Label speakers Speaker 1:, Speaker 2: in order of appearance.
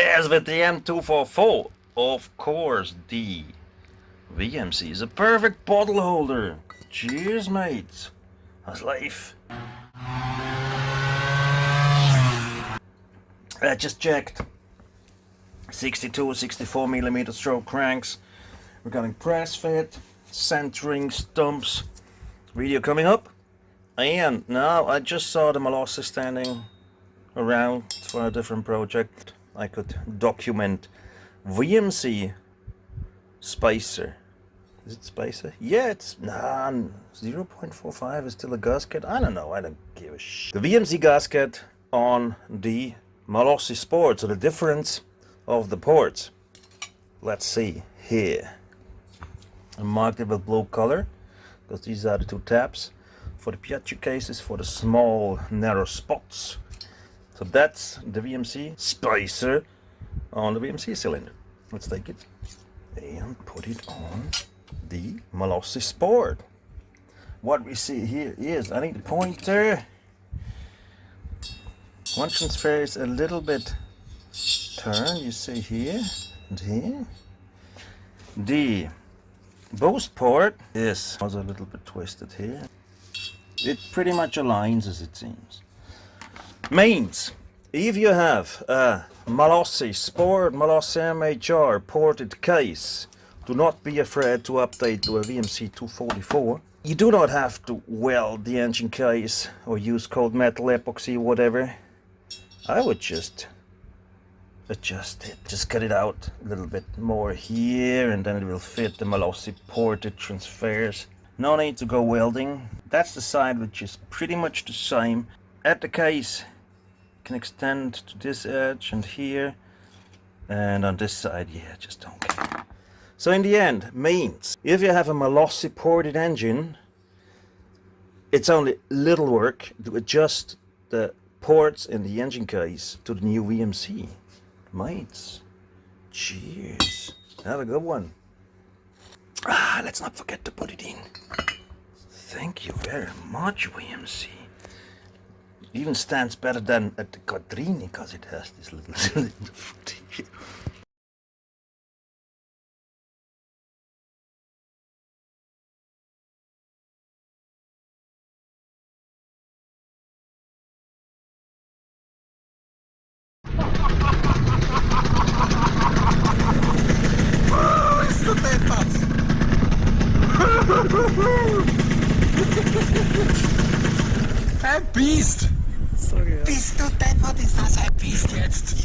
Speaker 1: There's with the M244. Of course, the VMC is a perfect bottle holder. Cheers, mates. How's life? I just checked. 62, 64 millimeter stroke cranks. Regarding press fit, centering, stumps. Video coming up. And now I just saw the MALOSSI standing around for a different project. I could document VMC spacer. Is it spacer? Yeah, it's 0.45 is still a gasket. I don't know. I don't give a shit. The VMC gasket on the MALOSSI Sport. So the difference of the ports. Let's see here. I marked it with blue color because these are the two tabs for the piaggio cases for the small narrow spots. So that's the VMC spacer on the VMC cylinder. Let's take it and put it on the MALOSSI Sport. What we see here is, I think the pointer, one transfer is a little bit turned, you see here and here. The boost port is also a little bit twisted here. It pretty much aligns as it seems. Means, if you have a MALOSSI Sport, MALOSSI MHR ported case, do not be afraid to update to a VMC 244. You do not have to weld the engine case or use cold metal epoxy, whatever. I would just adjust it. Just cut it out a little bit more here and then it will fit the MALOSSI ported transfers. No need to go welding. That's the side which is pretty much the same. At the case can extend to this edge and here, and on this side, yeah, just don't care. So in the end, means if you have a MALOSSI ported engine, it's only little work to adjust the ports in the engine case to the new VMC. Mates, cheers. Have a good one. Let's not forget to put it in. Thank you very much, VMC. Even stands better than at the Quadrini because it has this little cylinder foot here.
Speaker 2: Bist du deppert? Ein Biest! Bist du deppert? Ist das ein Biest jetzt?